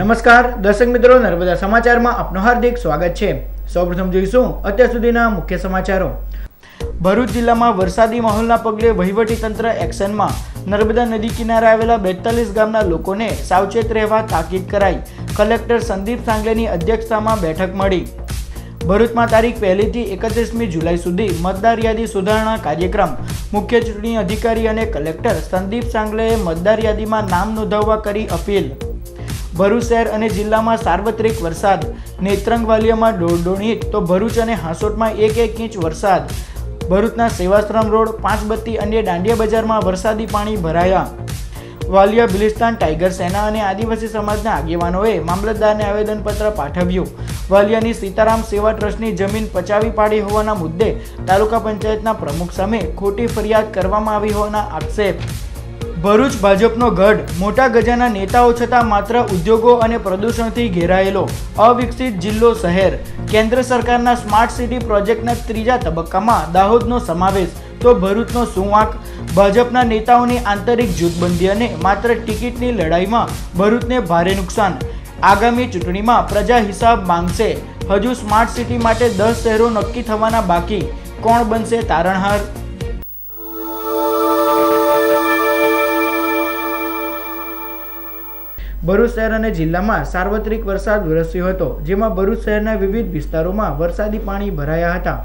નમસ્કાર દર્શક મિત્રો, નર્મદા સમાચારમાં આપનું હાર્દિક સ્વાગત છે। સૌપ્રથમ જોઈશું અત્યાર સુધીના મુખ્ય સમાચારો। ભરૂચ જિલ્લામાં વરસાદી માહોલના પગલે વહીવટીતંત્ર એક્શનમાં। નર્મદા નદી કિનારે આવેલા 42 ગામના લોકોને સાવચેત રહેવા તાકીદ કરાઈ। કલેક્ટર સંદીપ સાંગલેની અધ્યક્ષતામાં બેઠક મળી। ભરૂચમાં તારીખ 1 થી 31મી જુલાઈ સુધી મતદાર યાદી સુધારણા કાર્યક્રમ। મુખ્ય ચૂંટણી અધિકારી અને કલેક્ટર સંદીપ સાંગલેએ મતદાર યાદીમાં નામ નોંધાવવા કરી અપીલ। ભરૂચ શહેર અને જિલ્લામાં સાર્વત્રિક વરસાદ। નેત્રંગ વાલિયામાં 1.5 ઇંચ તો ભરૂચ અને હાંસોટમાં 1 ઇંચ વરસાદ। ભરૂચના સેવાશ્રમ રોડ, પાંચબત્તી અને દાંડિયા બજારમાં વરસાદી પાણી ભરાયા। વાલિયા બિલિસ્તાન ટાઈગર સેના અને આદિવાસી સમાજના આગેવાનોએ મામલતદારને આવેદનપત્ર પાઠવ્યું। વાલિયાની સીતારામ સેવા ટ્રસ્ટની જમીન પચાવી પાડી હોવાના મુદ્દે તાલુકા પંચાયતના પ્રમુખ સામે ખોટી ફરિયાદ કરવામાં આવી હોવાના આક્ષેપ। ભરૂચ ભાજપનો ગઢ। મોટા ગજાના નેતાઓ છતાં માત્ર ઉદ્યોગો અને પ્રદૂષણથી ઘેરાયેલો અવિકસિત જિલ્લો શહેર। કેન્દ્ર સરકારના સ્માર્ટ સિટી પ્રોજેક્ટના ત્રીજા તબક્કામાં દાહોદનો સમાવેશ, તો ભરૂચનો શું વાંક? ભાજપના નેતાઓની આંતરિક જૂથબંધી અને માત્ર ટિકિટની લડાઈમાં ભરૂચને ભારે નુકસાન। આગામી ચૂંટણીમાં પ્રજા હિસાબ માંગશે। હજુ સ્માર્ટ સિટી માટે 10 શહેરો નક્કી થવાના બાકી। કોણ બનશે તારણહાર? ભરૂચ શહેર અને જિલ્લામાં સાર્વત્રિક વરસાદ વરસ્યો હતો, જેમાં ભરૂચ શહેરના વિવિધ વિસ્તારોમાં વરસાદી પાણી ભરાયા હતા।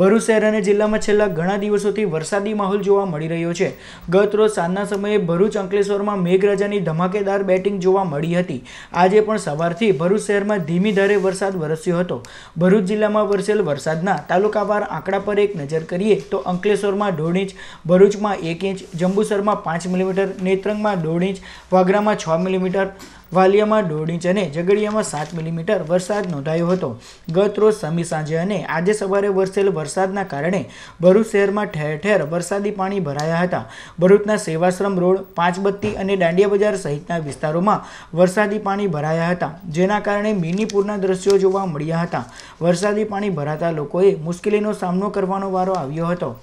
ભરૂચ શહેર અને જિલ્લામાં છેલ્લા ઘણા દિવસોથી વરસાદી માહોલ જોવા મળી રહ્યો છે। ગત રોજ સાંજના સમયે ભરૂચ અંકલેશ્વરમાં મેઘરાજાની ધમાકેદાર બેટિંગ જોવા મળી હતી। આજે પણ સવારથી ભરૂચ શહેરમાં ધીમી ધારે વરસાદ વરસ્યો હતો। ભરૂચ જિલ્લામાં વરસેલ વરસાદના તાલુકાવાર આંકડા પર એક નજર કરીએ તો અંકલેશ્વરમાં 1.5 ઇંચ, ભરૂચમાં 1 ઇંચ, જંબુસરમાં 5 મિલીમીટર, નેત્રંગમાં 1.5 ઇંચ, વાગરામાં 6 મિલીમીટર, વાલિયામાં 1.5 ઇંચ અને ઝઘડિયામાં 7 મિલીમીટર વરસાદ નોંધાયો હતો। ગત રોજ સમી સાંજે અને આજે સવારે વરસેલ વરસાદના કારણે ભરૂચ શહેરમાં ઠેર ઠેર વરસાદી પાણી ભરાયા હતા। ભરૂચના સેવાશ્રમ રોડ, પાંચબત્તી અને દાંડિયા બજાર સહિતના વિસ્તારોમાં વરસાદી પાણી ભરાયા હતા, જેના કારણે મિની પૂરના દ્રશ્યો જોવા મળ્યા હતા। વરસાદી પાણી ભરાતા લોકોએ મુશ્કેલીનો સામનો કરવાનો વારો આવ્યો હતો।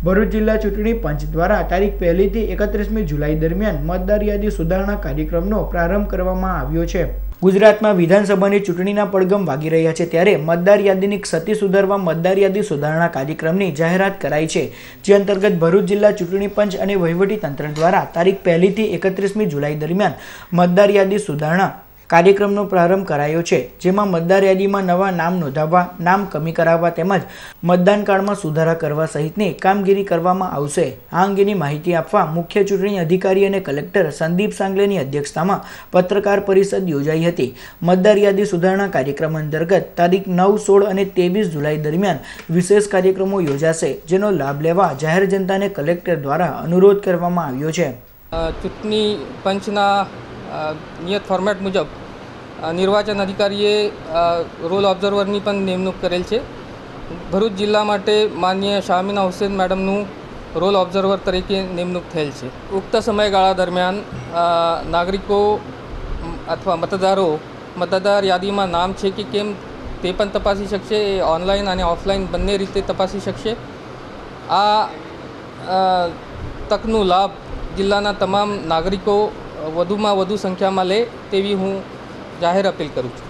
ભરૂચ જિલ્લા ચૂંટણી પંચ દ્વારા તારીખ 1 થી 31મી જુલાઈ દરમિયાન મતદાર યાદી સુધારણા કાર્યક્રમનો પ્રારંભ કરવામાં આવ્યો છે। ગુજરાતમાં વિધાનસભાની ચૂંટણીના પડઘમ વાગી રહ્યા છે, ત્યારે મતદાર યાદીની ક્ષતિ સુધારવા મતદાર યાદી સુધારણા કાર્યક્રમની જાહેરાત કરાઈ છે, જે અંતર્ગત ભરૂચ જિલ્લા ચૂંટણી પંચ અને વહીવટીતંત્ર દ્વારા તારીખ 1 થી 31મી જુલાઈ દરમિયાન મતદાર યાદી સુધારણા કાર્યક્રમનો પ્રારંભ કરાયો છે, જેમાં મતદાર યાદીમાં નવા નામ નોંધાવવા, નામ કમી કરાવવા તેમજ મતદાન કાર્ડમાં સુધારા કરવા સહિતની કામગીરી કરવામાં આવશે। આ અંગેની માહિતી આપવા મુખ્ય ચૂંટણી અધિકારી અને કલેક્ટર સંદીપ સાંગલેની અધ્યક્ષતામાં પત્રકાર પરિષદ યોજાઈ હતી। મતદાર યાદી સુધારણા કાર્યક્રમ અંતર્ગત તારીખ 9, 16 અને 23 જુલાઈ દરમિયાન વિશેષ કાર્યક્રમો યોજાશે, જેનો લાભ લેવા જાહેર જનતાને કલેક્ટર દ્વારા અનુરોધ કરવામાં આવ્યો છે। ચૂંટણી પંચના નિયત ફોર્મેટ મુજબ નિર્વાચન અધિકારીએ રોલ ઓબ્ઝર્વરની પણ નિમણૂક કરેલ છે। ભરૂચ જિલ્લા માટે માનનીય શામીના હુસેન મેડમનું રોલ ઓબ્ઝર્વર તરીકે નિમણૂક થયેલ છે। ઉક્ત સમયગાળા દરમિયાન નાગરિકો અથવા મતદારો મતદાર યાદીમાં નામ છે કે કેમ તે પણ તપાસી શકશે। એ ઓનલાઈન અને ઓફલાઈન બંને રીતે તપાસી શકશે। આ તકનો લાભ જિલ્લાના તમામ નાગરિકો વધુમાં વધુ સંખ્યામાં લે તેવી હું જાહેર અપીલ કરું છું।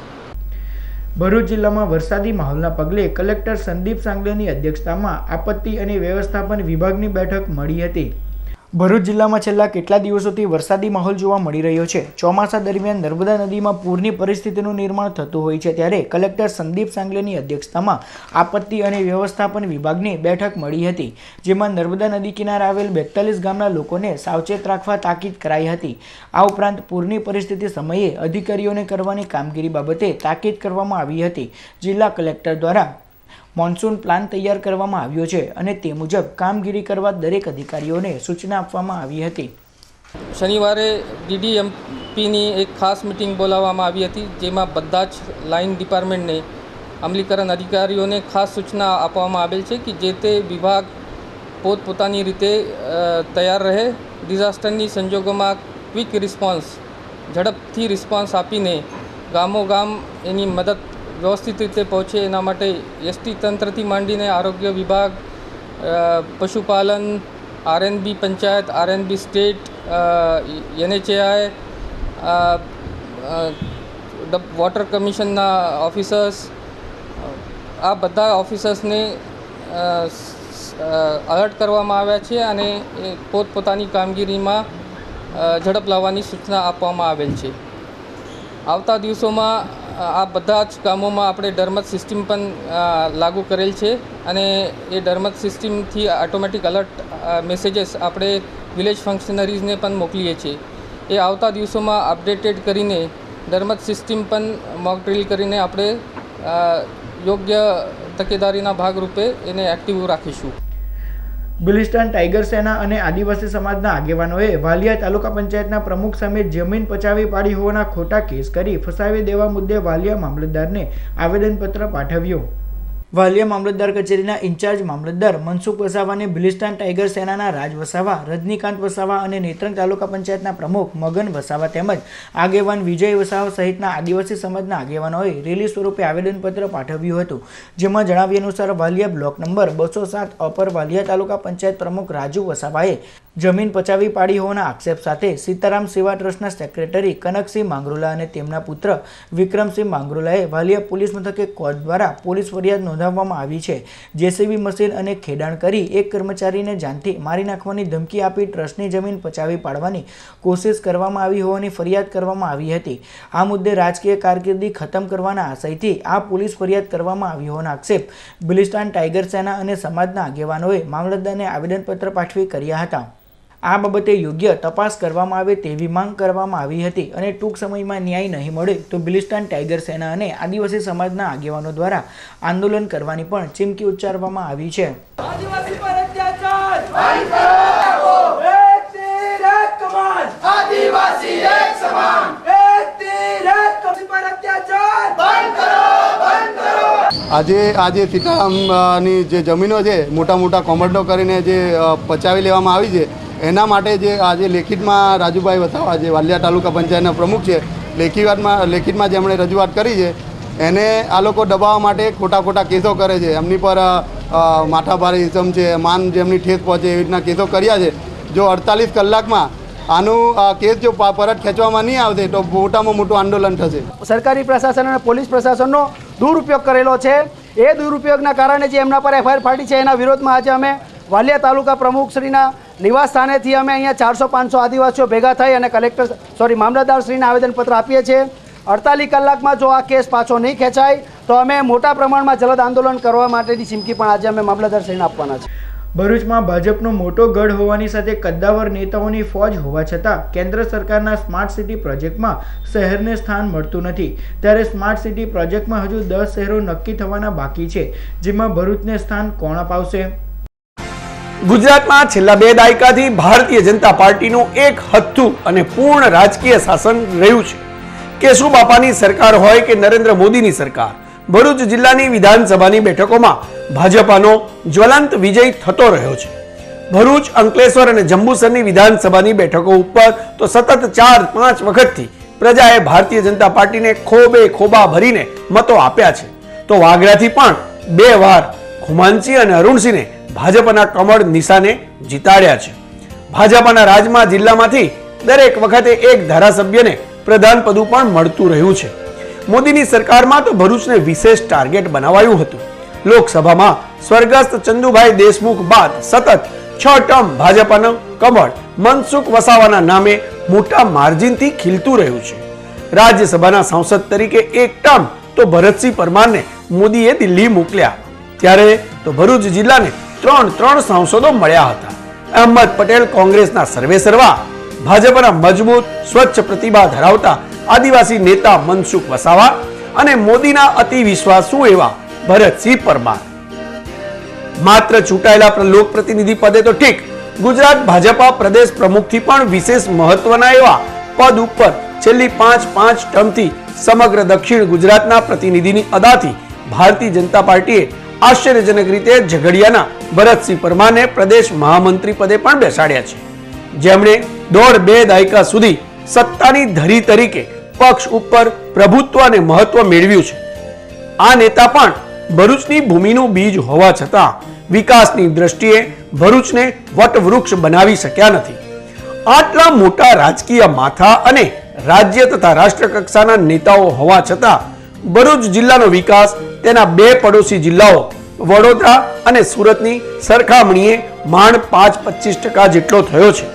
ભરૂચ જિલ્લામાં વરસાદી માહોલના પગલે કલેક્ટર સંદીપ સાંગલેની અધ્યક્ષતામાં આપત્તિ અને વ્યવસ્થાપન વિભાગની બેઠક મળી હતી। ભરૂચ જિલ્લામાં છેલ્લા કેટલા દિવસોથી વરસાદી માહોલ જોવા મળી રહ્યો છે। ચોમાસા દરમિયાન નર્મદા નદીમાં પૂરની પરિસ્થિતિનું નિર્માણ થતું હોય છે, ત્યારે કલેક્ટર સંદીપ સાંગલેની અધ્યક્ષતામાં આપત્તિ અને વ્યવસ્થાપન વિભાગની બેઠક મળી હતી, જેમાં નર્મદા નદી કિનારે આવેલ 42 ગામના લોકોને સાવચેત રાખવા તાકીદ કરાઈ હતી। આ ઉપરાંત પૂરની પરિસ્થિતિ સમયે અધિકારીઓને કરવાની કામગીરી બાબતે તાકીદ કરવામાં આવી હતી। જિલ્લા કલેક્ટર દ્વારા મોન્સૂન પ્લાન તૈયાર કરવામાં આવ્યો છે અને તે મુજબ કામગીરી કરવા દરેક અધિકારીઓને સૂચના આપવામાં આવી હતી। શનિવારે ડીડીએમપીની એક ખાસ મિટિંગ બોલાવવામાં આવી હતી, જેમાં બધા જ લાઇન ડિપાર્ટમેન્ટને અમલીકરણ અધિકારીઓને ખાસ સૂચના આપવામાં આવેલ છે કે જે તે વિભાગ પોતપોતાની રીતે તૈયાર રહે। ડિઝાસ્ટરની સંજોગોમાં ક્વિક રિસ્પોન્સ, ઝડપથી રિસ્પોન્સ આપીને ગામો ગામ એની મદદ વ્યવસ્થિત રીતે પહોંચે એના માટે એસટી તંત્રથી માંડીને આરોગ્ય વિભાગ, પશુપાલન, RNB panchayat, RNB state, NHAI, water કમિશનના ઓફિસર્સ, આ બધા ઓફિસર્સને અલર્ટ કરવામાં આવ્યા છે અને એ પોતપોતાની કામગીરીમાં ઝડપ લાવવાની સૂચના આપવામાં આવેલ છે. આવતા દિવસોમાં આ બધા જ કામોમાં આપણે ડરમત સિસ્ટમ પણ લાગુ કરેલ છે અને એ ડરમત સિસ્ટમથી ઓટોમેટિક અલર્ટ મેસેજીસ આપણે વિલેજ ફંક્શનરીઝને પણ મોકલીએ છીએ. એ આવતા દિવસોમાં અપડેટેડ કરીને ડરમત સિસ્ટમ પણ મોક ડ્રીલ કરીને આપણે યોગ્ય તકેદારીના ભાગરૂપે એને એક્ટિવ રાખીશું. બિલિસ્ટન ટાઈગર સેના અને આદિવાસી સમાજના આગેવાનોએ વાલિયા તાલુકા પંચાયતના પ્રમુખ સામે જમીન પચાવી પાડી હોવાના ખોટા કેસ કરી ફસાવી દેવા મુદ્દે વાલિયા મામલતદારને આવેદનપત્ર પાઠવ્યું. વાલિયા મામલતદાર કચેરીના ઇન્ચાર્જ મામલતદાર મનસુખ વસાવાને બિલિસ્ટન ટાઈગર સેનાના રાજ વસાવા, રજનીકાંત વસાવા અને નેત્રંગ તાલુકા પંચાયતના પ્રમુખ મગન વસાવા તેમજ આગેવાન વિજય વસાવા સહિતના આદિવાસી સમાજના આગેવાનોએ રેલી સ્વરૂપે આવેદનપત્ર પાઠવ્યું હતું. જેમાં જણાવ્યા અનુસાર Valia block number 207 upper Valia taluka panchayat પ્રમુખ રાજુ વસાવાએ જમીન પચાવી પાડી હોવાના આક્ષેપ સાથે સીતારામ સેવા ટ્રસ્ટના સેક્રેટરી કનકસિંહ માંગરોલા અને તેમના પુત્ર વિક્રમસિંહ માંગરોલાએ વાલિયા પોલીસ મથકે કોર્ટ દ્વારા પોલીસ ફરિયાદ નોંધાવવામાં આવી છે. જેસીબી મશીન અને ખેડાણ કરી એક કર્મચારીને જાનથી મારી નાખવાની ધમકી આપી ટ્રસ્ટની જમીન પચાવી પાડવાની કોશિશ કરવામાં આવી હોવાની ફરિયાદ કરવામાં આવી હતી. આ મુદ્દે રાજકીય કારકિર્દી ખતમ કરવાના આશયથી આ પોલીસ ફરિયાદ કરવામાં આવી હોવાના આક્ષેપ બિલિસ્ટન ટાઈગર સેના અને સમાજના આગેવાનોએ મામલતદારને આવેદનપત્ર પાઠવી કર્યા હતા. આ બાબતે યોગ્ય તપાસ કરવામાં આવે તેવી માંગ કરવામાં આવી હતી અને ટૂંક સમયમાં ન્યાય નહીં મળે તો બિલિસ્ટન ટાઈગર સેના અને આદિવાસી સમાજના આગેવાનો દ્વારા આંદોલન કરવાની પણ ચીમકી ઉચ્ચારવામાં આવી છે. આદિવાસી પર અત્યાચાર બંધ કરો. એક તીર એક કમાન. આદિવાસી એક સમાન. એક તીર એક કમાન પર અત્યાચાર બંધ કરો. આજે સીતારામની જે જમીનો છે મોટા મોટા કોમર્ડો કરીને જે પચાવી લેવામાં આવી છે એના માટે જે આજે લેખિતમાં રાજુભાઈ વસાવા જે વાલિયા તાલુકા પંચાયતના પ્રમુખ છે લેખિતમાં જેમણે રજૂઆત કરી છે એને આ લોકો દબાવવા માટે ખોટા કેસો કરે છે. એમની પર માથાભારે ઇસમ છે, માન જેમની ઠેસ પહોંચે એવી રીતના કેસો કર્યા છે. જો 48 કલાકમાં આનું કેસ જો પરત ખેંચવામાં નહીં આવશે તો મોટામાં મોટું આંદોલન થશે. સરકારી પ્રશાસન અને પોલીસ પ્રશાસનનો દુરુપયોગ કરેલો છે. એ દુરુપયોગના કારણે જે એમના પર એફઆઈઆર ફાટી છે એના વિરોધમાં આજે અમે વાલિયા તાલુકા પ્રમુખશ્રીના નિવાસ સ્થાનેથી અમે અહીંયા 400-500 આદિવાસીઓ ભેગા થઈ અને મામલતદારશ્રીને આવેદનપત્ર આપીએ છીએ. 48 કલાકમાં જો આ કેસ પાછો નહીં ખેંચાય તો અમે મોટા પ્રમાણમાં જલદ આંદોલન કરવા માટેની ચીમકી પણ આજે અમે મામલતદારશ્રીને આપવાના છે. ભરૂચમાં ભાજપનો મોટો ગઢ હોવાની સાથે કદ્દાવર નેતાઓની ફોજ હોવા છતાં કેન્દ્ર સરકારના સ્માર્ટ સિટી પ્રોજેક્ટમાં શહેરને સ્થાન મળતું નથી. ત્યારે સ્માર્ટ સિટી પ્રોજેક્ટમાં હજુ 10 શહેરો નક્કી થવાના બાકી છે, જેમાં ભરૂચને સ્થાન કોણ અપાવશે? ગુજરાતમાં છેલ્લા 2 દાયકાથી ભારતીય જનતા પાર્ટીનું એક હથ્થું અને પૂર્ણ રાજકીય શાસન રહ્યું છે. કેશુબાપાની સરકાર હોય કે નરેન્દ્ર મોદીની સરકાર, ભરૂચ જિલ્લાની વિધાનસભાની બેઠકોમાં ભાજપાનો જ્વલંત વિજય થતો રહ્યો છે. ભરૂચ, અંકલેશ્વર અને જંબુસરની વિધાનસભાની બેઠકો ઉપર તો સતત 4-5 વખતથી પ્રજાએ ભારતીય જનતા પાર્ટીને ખોબા ભરીને મતો આપ્યા છે. તો વાગરાથી પણ 2 વાર ખુમાનસિંહ અને અરુણસિંહને ભાજપના કમળ નિશાને જીતાડ્યા છે. ભાજપના રાજમાં જિલ્લામાંથી દરેક વખતે એક ધારાસભ્યને પ્રધાન પદ પણ મળતું રહ્યું છે. મોદીની સરકારમાં તો ભરૂચને વિશેષ ટાર્ગેટ બનાવાયું હતું. લોકસભામાં સ્વર્ગસ્થ ચંદુભાઈ દેશમુખ બાદ સતત 6 ટર્મ ભાજપનું કમળ મનસુખ વસાવાના નામે મોટા માર્જિનથી ખીલતું રહ્યું છે. રાજ્યસભાના સાંસદ તરીકે એક ટર્મ તો ભરતસિંહ પરમારને મોદીએ દિલ્હી મોકલ્યા. ત્યારે તો ભરૂચ જિલ્લાને 3 સાંસદો મળ્યા હતા. અહેમદ પટેલ કોંગ્રેસના સર્વેસર્વા, ભાજપના મજબૂત સ્વચ્છ પ્રતિભા ધરાવતા આદિવાસી નેતા મનસુખ વસાવા અને મોદીના અતિ વિશ્વાસુ એવા ભરતસિંહ પરમાર. માત્ર ચૂંટાયેલા લોકપ્રતિનિધિ પદે તો ઠીક, ગુજરાત ભાજપા પ્રદેશ પ્રમુખથી પણ વિશેષ મહત્વના એવા પદ ઉપર છેલ્લી 5 ટર્મથી સમગ્ર દક્ષિણ ગુજરાતના પ્રતિનિધિની અદાથી ભારતીય જનતા પાર્ટીએ આશ્ચર્યજનક રીતે ઝઘડિયાના ભરતસિંહ પરમારને પ્રદેશ મહામંત્રી પદે પણ બેસાડ્યા છે, જેમણે 1.5-2 દાયકા સુધી સત્તાની ધરી તરીકે પક્ષ ઉપર પ્રભુત્વ અને મહત્વ મેળવ્યું છે. આ નેતા પણ ભરૂચની ભૂમિનું બીજ હોવા છતાં વિકાસની દ્રષ્ટિએ ભરૂચને વટવૃક્ષ બનાવી શક્યા નથી. આટલા મોટા રાજકીય માથા અને રાજ્ય તથા રાષ્ટ્ર કક્ષાના નેતાઓ હોવા છતાં ભરૂચ જિલ્લાનો વિકાસ તેના બે પડોશી જિલ્લાઓ વડોદરા અને સુરતની સરખામણીએ માંડ 5-25% જેટલો થયો છે.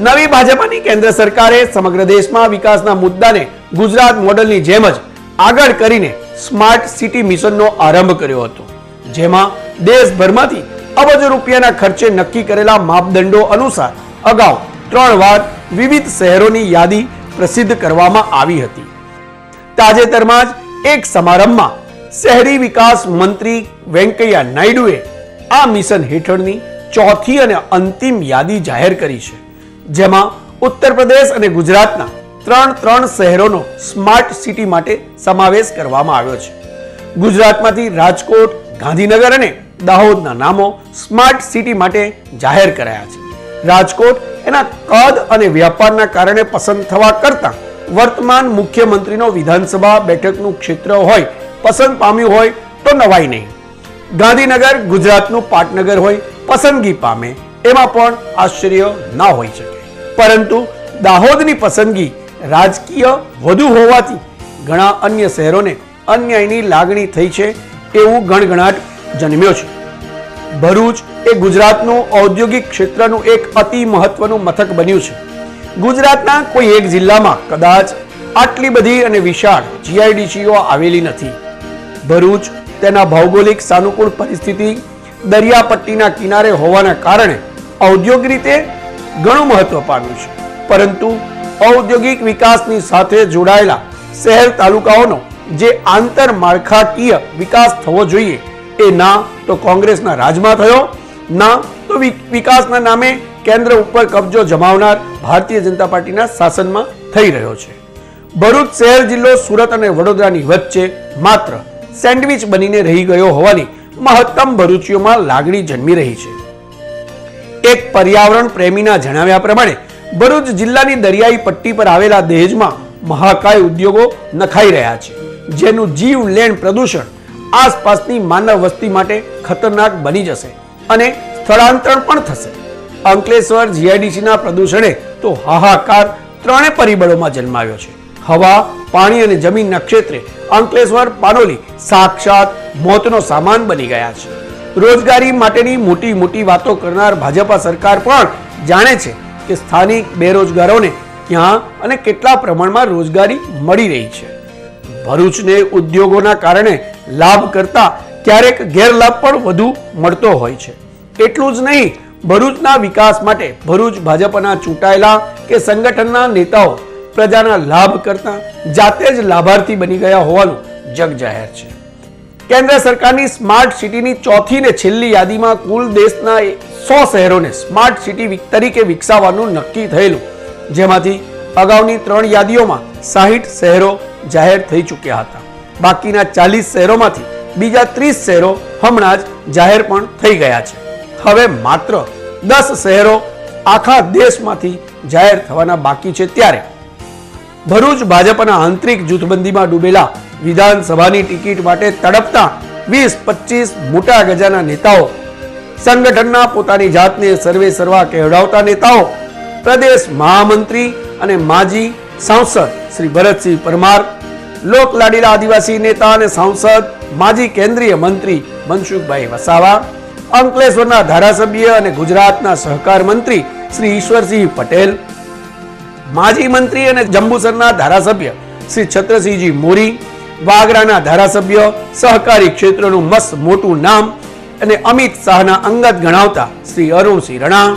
નવી ભાજપાની કેન્દ્ર સરકારે સમગ્ર દેશમાં વિકાસના મુદ્દાને ગુજરાત મોડલની જેમ જ આગળ કરીને સ્માર્ટ સિટી મિશનનો આરંભ કર્યો હતો, જેમાં દેશભરમાંથી અબજો રૂપિયાના ખર્ચે નક્કી કરેલા માપદંડો અનુસાર અગાઉ 3 વાર વિવિધ શહેરોની યાદી પ્રસિદ્ધ કરવામાં આવી હતી. તાજેતરમાં જ એક સમારંભમાં શહેરી વિકાસ મંત્રી વેંકૈયા નાયડુએ આ મિશન હેઠળની ચોથી અને અંતિમ યાદી જાહેર કરી છે, જેમાં ઉત્તર પ્રદેશ અને ગુજરાતના 3 શહેરોનો સ્માર્ટ સિટી માટે સમાવેશ કરવામાં આવ્યો છે. ગુજરાતમાંથી રાજકોટ, ગાંધીનગર અને દાહોદના નામો સ્માર્ટ સિટી માટે જાહેર કરાયા છે. રાજકોટ એના કદ અને વ્યાપારના કારણે પસંદ થવા કરતાં વર્તમાન મુખ્યમંત્રીનો વિધાનસભા બેઠકનું ક્ષેત્ર હોય પસંદ પામ્યું હોય તો નવાઈ નહીં. ગાંધીનગર ગુજરાતનું પાટનગર હોય પસંદગી પામે એમાં પણ આશ્ચર્ય ના હોઈ શકે. પરંતુ દાહોદની પસંદગી રાજકીય વધુ હોવાથી ઘણા અન્ય શહેરોને અન્યાયની લાગણી થઈ છે એવું ગણગણાટ જન્મ્યો છે. ભરૂચ એ ગુજરાતનું ઔદ્યોગિક ક્ષેત્રનું એક અતિ મહત્વનું મથક બન્યું છે. ગુજરાતના કોઈ એક જિલ્લામાં કદાચ આટલી બધી અને વિશાળ જીઆઈડીસીઓ આવેલી નથી. ભરૂચ તેના ભૌગોલિક સાનુકૂળ પરિસ્થિતિ, દરિયાપટ્ટીના કિનારે હોવાના કારણે ઔદ્યોગિક રીતે ઘણું મહત્વ પામ્યું છે. પરંતુ ઔદ્યોગિક વિકાસની સાથે જોડાયેલા શહેર તાલુકાઓનો જે આંતરમાળખાકીય વિકાસ થવો જોઈએ એ ના તો કોંગ્રેસના રાજમાં થયો, ના તો વિકાસના નામે કેન્દ્ર ઉપર કબજો જમાવનાર ભારતીય જનતા પાર્ટીના શાસનમાં થઈ રહ્યો છે. ભરૂચ શહેર જિલ્લો સુરત અને વડોદરાની વચ્ચે માત્ર સેન્ડવિચ બનીને રહી ગયો હોવાની મહત્તમ ભરૂચીઓમાં લાગણી જન્મી રહી છે. એક પર્યાવરણ પ્રેમીના જણાવ્યા પ્રમાણે ભરૂચ જિલ્લાની દરિયાઈ પટ્ટી પર આવેલા દહેજમાં મહાકાય ઉદ્યોગો નખાઈ રહ્યા છે, જેનું જીવલેણ પ્રદૂષણ આસપાસની માનવ વસ્તી માટે ખતરનાક બની જશે અને સ્થળાંતરણ પણ થશે. અંકલેશ્વર જીઆઈડીસીના પ્રદૂષણે તો હાહાકાર 3 પરિબળોમાં જન્માવ્યો છે. હવા, પાણી અને જમીનના ક્ષેત્રે અંકલેશ્વર, પાનોલી સાક્ષાત મોતનો સામાન બની ગયા છે. રોજગારી માટેની મોટી મોટી વાતો કરનાર ભાજપા સરકાર પણ જાણે છે કે સ્થાનિક બેરોજગારોને ક્યાં અને કેટલા પ્રમાણમાં રોજગારી મળી રહી છે. ભરૂચને ઉદ્યોગોના કારણે લાભ કરતા ક્યારેક ગેરલાભ પણ વધુ મળતો હોય છે. એટલું જ નહીં, ભરૂચના વિકાસ માટે ભરૂચ ભાજપના ચૂંટાયેલા કે સંગઠનના નેતાઓ પ્રજાના લાભ કરતા જાતે જ લાભાર્થી બની ગયા હોવાનું જગ જાહેર છે. કેન્દ્ર સરકારની સ્માર્ટ સિટીની ચોથી ને છેલ્લી યાદીમાં કુલ દેશના 100 શહેરોને સ્માર્ટ સિટી તરીકે વિકસાવવાનું નક્કી થયેલું, જેમાંથી અગાઉની 3 યાદીઓમાં 60 શહેરો જાહેર થઈ ચૂક્યા હતા. બાકીના 40 શહેરોમાંથી બીજા 30 શહેરો હમણાં જ જાહેર પણ થઈ ગયા છે. હવે માત્ર 10 શહેરો આખા દેશમાંથી જાહેર થવાના બાકી છે. ત્યારે ભરૂચ ભાજપના આંતરિક જૂથબંધીમાં ડૂબેલા વિધાનસભાની ટિકિટ માટે તડપતા 20-25 મોટા ગજાના નેતાઓ, સંગઠનના પોતાની જાતને સર્વે સર્વા કહેવડાવતા નેતાઓ, પ્રદેશ મહામંત્રી અને માજી સાંસદ શ્રી ભરતસિંહ પરમાર, લોકલાડીલા આદિવાસી નેતા અને સાંસદ માજી કેન્દ્રીય મંત્રી મનસુખભાઈ વસાવા, અંકલેશ્વરના ધારાસભ્ય અને ગુજરાતના સહકાર મંત્રી શ્રી ઈશ્વરસિંહ પટેલ, માજી મંત્રી અને જંબુસરના ધારાસભ્ય શ્રી છત્રસિંહજી મોરી, વાગરાના ધારાસભ્ય, સહકારી ક્ષેત્રનું મસ્ત મોટું નામ અને અમિત શાહના અંગત ગણાવતા શ્રી અરુણસિંહ રણા,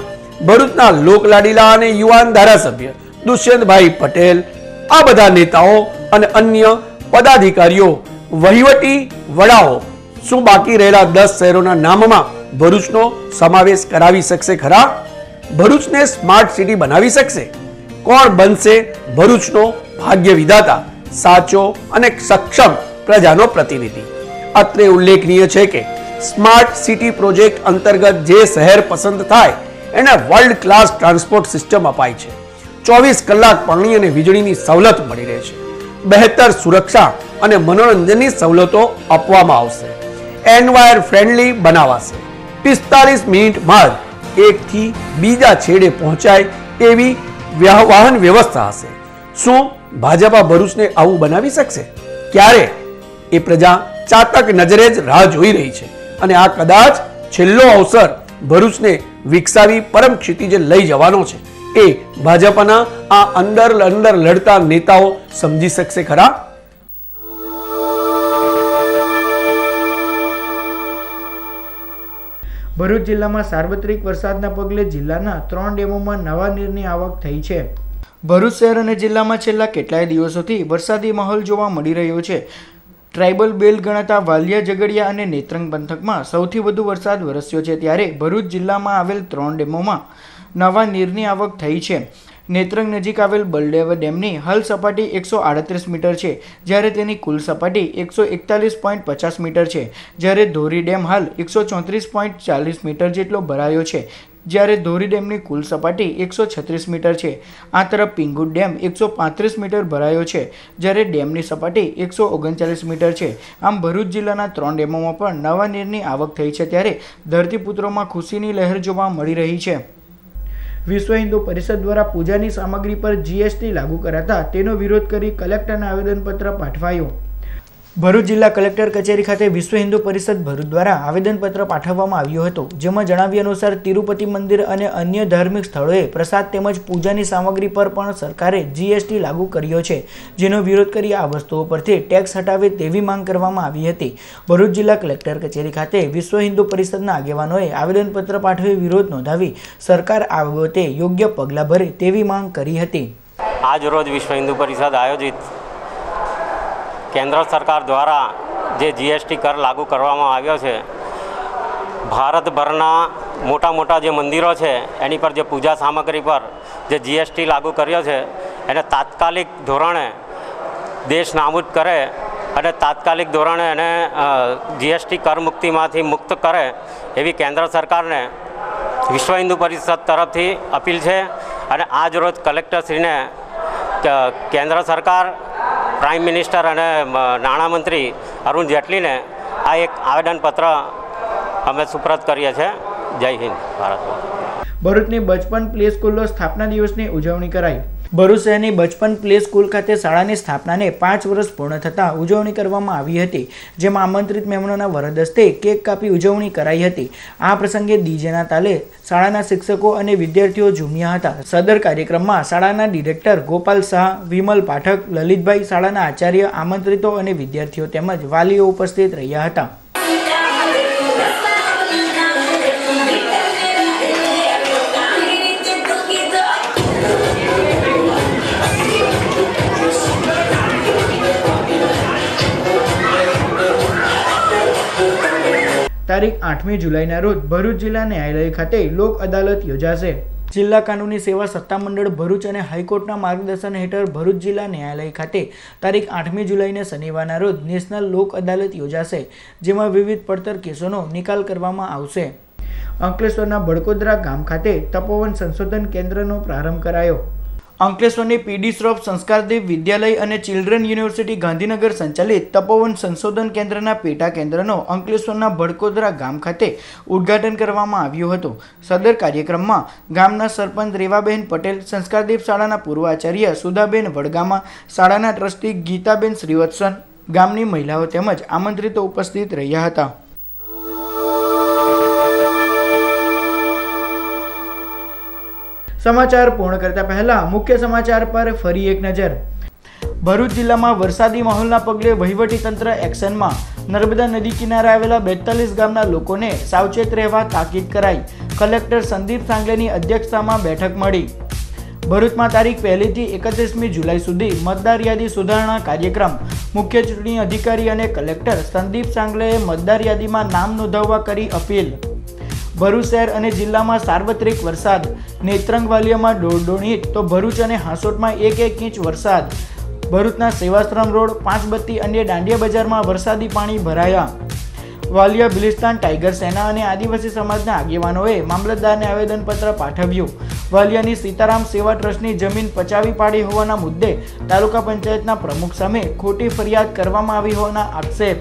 ભરૂચના લોકલાડીલા અને યુવાન ધારાસભ્ય દુષ્યંતભાઈ પટેલ, આ બધા નેતાઓ અને અન્ય પદાધિકારીઓ, વહીવટી વડાઓ શું બાકી રહેલા 10 શહેરોના નામમાં ભરૂચનો સમાવેશ કરાવી શકશે ખરા? ભરૂચને સ્માર્ટ સિટી બનાવી શકશે? કોણ બનશે ભરૂચનો ભાગ્ય વિધાતા, સાચો અને સક્ષમ પ્રજાનો પ્રતિનિધિ? અત્રે ઉલ્લેખનીય છે કે સ્માર્ટ સિટી પ્રોજેક્ટ અંતર્ગત જે શહેર પસંદ થાય એને વર્લ્ડ ક્લાસ ટ્રાન્સપોર્ટ સિસ્ટમ અપાય છે. 24 કલાક પાણી અને વીજળીની સવલત મળી રહે છે. બહેતર સુરક્ષા અને મનોરંજનની સવલતો આપવામાં આવશે. એન્વાયર ફ્રેન્ડલી બનાવાશે. 45 મિનિટમાં જ એકથી બીજા છેડે પહોંચાય તેવી વાહન વ્યવસ્થા હશે. શું ભાજપા ભરૂચને આવું બનાવી શકશે? ક્યારે? એ પ્રજા ચાતક નજરે જ રાહ જોઈ રહી છે અને આ કદાચ છેલ્લો અવસર ભરૂચને વિકસાવી પરમ ક્ષિતિજે લઈ જવાનો છે. એ ભાજપના આ અંદર લડતા નેતાઓ સમજી શકશે ખરા? ભરૂચ જિલ્લામાં સાર્વત્રિક વરસાદના પગલે જિલ્લાના 3 ડેમોમાં નવા નીરની આવક થઈ છે. ભરૂચ શહેર અને જિલ્લામાં છેલ્લા કેટલાય દિવસોથી વરસાદી માહોલ જોવા મળી રહ્યો છે. ટ્રાઇબલ બેલ્ટ ગણાતા વાલિયા, ઝઘડિયા અને નેત્રંગ પંથકમાં સૌથી વધુ વરસાદ વરસ્યો છે, ત્યારે ભરૂચ જિલ્લામાં આવેલ 3 ડેમોમાં નવા નીરની આવક થઈ છે. નેત્રંગ નજીક આવેલ બલદેવ ડેમની હાલ સપાટી 138 મીટર છે, જ્યારે તેની કુલ સપાટી 141.50 મીટર છે. જ્યારે ધોરી ડેમ હાલ 134.40 મીટર જેટલો ભરાયો છે, જ્યારે ધોરી ડેમની કુલ સપાટી 136 મીટર છે. આ તરફ પિંગુર ડેમ 135 મીટર ભરાયો છે, જ્યારે ડેમની સપાટી 139 મીટર છે. આમ ભરૂચ જિલ્લાના 3 ડેમોમાં પણ નવા નીરની આવક થઈ છે, ત્યારે ધરતીપુત્રોમાં ખુશીની લહેર જોવા મળી રહી છે. વિશ્વ હિન્દુ પરિષદ દ્વારા પૂજાની સામગ્રી પર GST લાગુ કરાતા તેનો વિરોધ કરી કલેક્ટરને આવેદનપત્ર પાઠવાયું. ભરૂચ જિલ્લા કલેક્ટર કચેરી ખાતે વિશ્વ હિન્દુ પરિષદ ભરૂચ દ્વારા આવેદનપત્ર પાઠવવામાં આવ્યું હતું, જેમાં જણાવ્યા અનુસાર તિરુપતિ મંદિર અને અન્ય ધાર્મિક સ્થળોએ પ્રસાદ તેમજ પૂજાની સામગ્રી પર પણ સરકારે GST લાગુ કર્યો છે, જેનો વિરોધ કરી આ વસ્તુઓ પરથી ટેક્સ હટાવે તેવી માંગ કરવામાં આવી હતી. ભરૂચ જિલ્લા કલેક્ટર કચેરી ખાતે વિશ્વ હિન્દુ પરિષદના આગેવાનોએ આવેદનપત્ર પાઠવી વિરોધ નોંધાવી સરકાર આ બાબતે યોગ્ય પગલાં ભરે તેવી માંગ કરી હતી. આજ રોજ વિશ્વ હિન્દુ પરિષદ આયોજિત કેન્દ્ર સરકાર દ્વારા જે GST કર લાગુ કરવામાં આવ્યો છે, ભારતભરના મોટા જે મંદિરો છે એની પર જે પૂજા સામગ્રી પર જે GST લાગુ કર્યો છે એને તાત્કાલિક ધોરણે દેશ નાબૂદ કરે અને તાત્કાલિક ધોરણે એને GST કર મુક્તિમાંથી મુક્ત કરે એવી કેન્દ્ર સરકારને વિશ્વ હિન્દુ પરિષદ તરફથી અપીલ છે. અને આજ રોજ કલેક્ટરશ્રીને કેન્દ્ર સરકાર, પ્રાઇમ મિનિસ્ટર અને નાણામંત્રી અરુણ જેટલીને આ એક આવેદનપત્ર અમે સુપ્રત કરીએ છીએ. જય હિન્દ ભારત. ભરૂચની બચપન પ્લે સ્કૂલનો સ્થાપના દિવસની ઉજવણી કરાઈ. ભરૂચ શહેરની બચપન પ્લે સ્કૂલ ખાતે શાળાની સ્થાપનાને 5 વર્ષ પૂર્ણ થતાં ઉજવણી કરવામાં આવી હતી, જેમાં આમંત્રિત મહેમાનોના વરદ હસ્તે કેક કાપી ઉજવણી કરાઈ હતી. આ પ્રસંગે ડીજેના તાલે શાળાના શિક્ષકો અને વિદ્યાર્થીઓ ઝૂમ્યા હતા. સદર કાર્યક્રમમાં શાળાના ડિરેક્ટર ગોપાલ શાહ, વિમલ પાઠક, લલિતભાઈ, શાળાના આચાર્ય, આમંત્રિતો અને વિદ્યાર્થીઓ તેમજ વાલીઓ ઉપસ્થિત રહ્યા હતા. તારીખ 8મી જુલાઈના રોજ ભરૂચ જિલ્લા ન્યાયાલય ખાતે લોક અદાલત યોજાશે. જિલ્લા કાનૂની સેવા સત્તામંડળ ભરૂચ અને હાઈકોર્ટના માર્ગદર્શન હેઠળ ભરૂચ જિલ્લા ન્યાયાલય ખાતે તારીખ 8મી જુલાઈને શનિવારના રોજ નેશનલ લોક અદાલત યોજાશે, જેમાં વિવિધ પડતર કેસોનો નિકાલ કરવામાં આવશે. અંકલેશ્વરના બડકોદરા ગામ ખાતે તપોવન સંશોધન કેન્દ્રનો પ્રારંભ કરાયો. અંકલેશ્વરની PD શ્રોફ સંસ્કારદીપ વિદ્યાલય અને ચિલ્ડ્રન યુનિવર્સિટી ગાંધીનગર સંચાલિત તપોવન સંશોધન કેન્દ્રના પેટા કેન્દ્રનો અંકલેશ્વરના બડકોદરા ગામ ખાતે ઉદ્ઘાટન કરવામાં આવ્યું હતું. સદર કાર્યક્રમમાં ગામના સરપંચ રેવાબેન પટેલ, સંસ્કારદીપ શાળાના પૂર્વ આચાર્ય સુધાબેન વડગામા, શાળાના ટ્રસ્ટી ગીતાબેન શ્રીવત્સન, ગામની મહિલાઓ તેમજ આમંત્રિતો ઉપસ્થિત રહ્યા હતા. સમાચાર પૂર્ણ કરતા પહેલા મુખ્ય સમાચાર પર ફરી એક નજર. ભરૂચ જિલ્લામાં વરસાદી માહોલના પગલે વહીવટીતંત્ર એક્શનમાં. નર્મદા નદી કિનારે આવેલા 42 ગામના લોકોને સાવચેત રહેવા તાકીદ કરાઈ. કલેક્ટર સંદીપ સાંગલેની અધ્યક્ષતામાં બેઠક મળી. ભરૂચમાં તારીખ 1 થી 31મી જુલાઈ સુધી મતદાર યાદી સુધારણા કાર્યક્રમ. મુખ્ય ચૂંટણી અધિકારી અને કલેક્ટર સંદીપ સાંગલેએ મતદાર યાદીમાં નામ નોંધાવવા કરી અપીલ. ભરૂચ શહેર અને જિલ્લામાં સાર્વત્રિક વરસાદ. નેત્રંગ વાલિયામાં 1.5 ઇંચ તો ભરૂચ અને હાંસોટમાં 1 ઇંચ વરસાદ. ભરૂચના સેવાશ્રમ રોડ, પાંચબત્તી અને દાંડિયા બજારમાં વરસાદી પાણી ભરાયા. વાલિયા બિલિસ્તાન ટાઈગર સેના અને આદિવાસી સમાજના આગેવાનોએ મામલતદારને આવેદનપત્ર પાઠવ્યું. વાલિયાની સીતારામ સેવા ટ્રસ્ટની જમીન પચાવી પાડી હોવાના મુદ્દે તાલુકા પંચાયતના પ્રમુખ સામે ખોટી ફરિયાદ કરવામાં આવી હોવાના આક્ષેપ.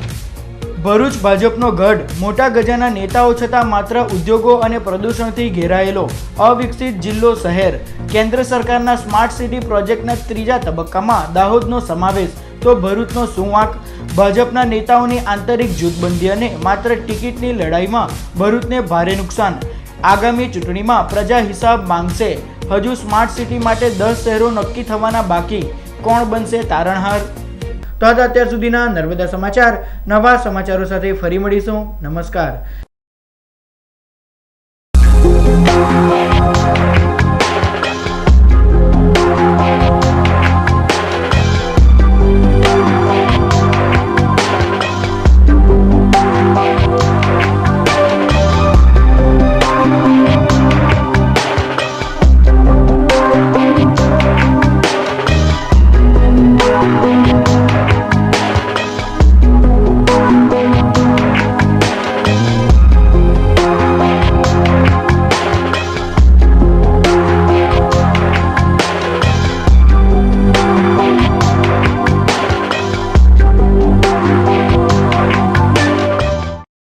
ભરૂચ ભાજપનો ગઢ, મોટા ગજાના નેતાઓ છતાં માત્ર ઉદ્યોગો અને પ્રદૂષણથી ઘેરાયેલો અવિકસિત જિલ્લો શહેર. કેન્દ્ર સરકારના સ્માર્ટ સિટી પ્રોજેક્ટના ત્રીજા તબક્કામાં દાહોદનો સમાવેશ, તો ભરૂચનો શું વાંક? ભાજપના નેતાઓની આંતરિક જૂથબંધી અને માત્ર ટિકિટની લડાઈમાં ભરૂચને ભારે નુકસાન. આગામી ચૂંટણીમાં પ્રજા હિસાબ માંગશે. હજુ સ્માર્ટ સિટી માટે 10 શહેરો નક્કી થવાના બાકી. કોણ બનશે તારણહાર? તો અત્યાર સુધીના નર્મદા સમાચાર. નવા સમાચારો સાથે ફરી મળીશું. નમસ્કાર.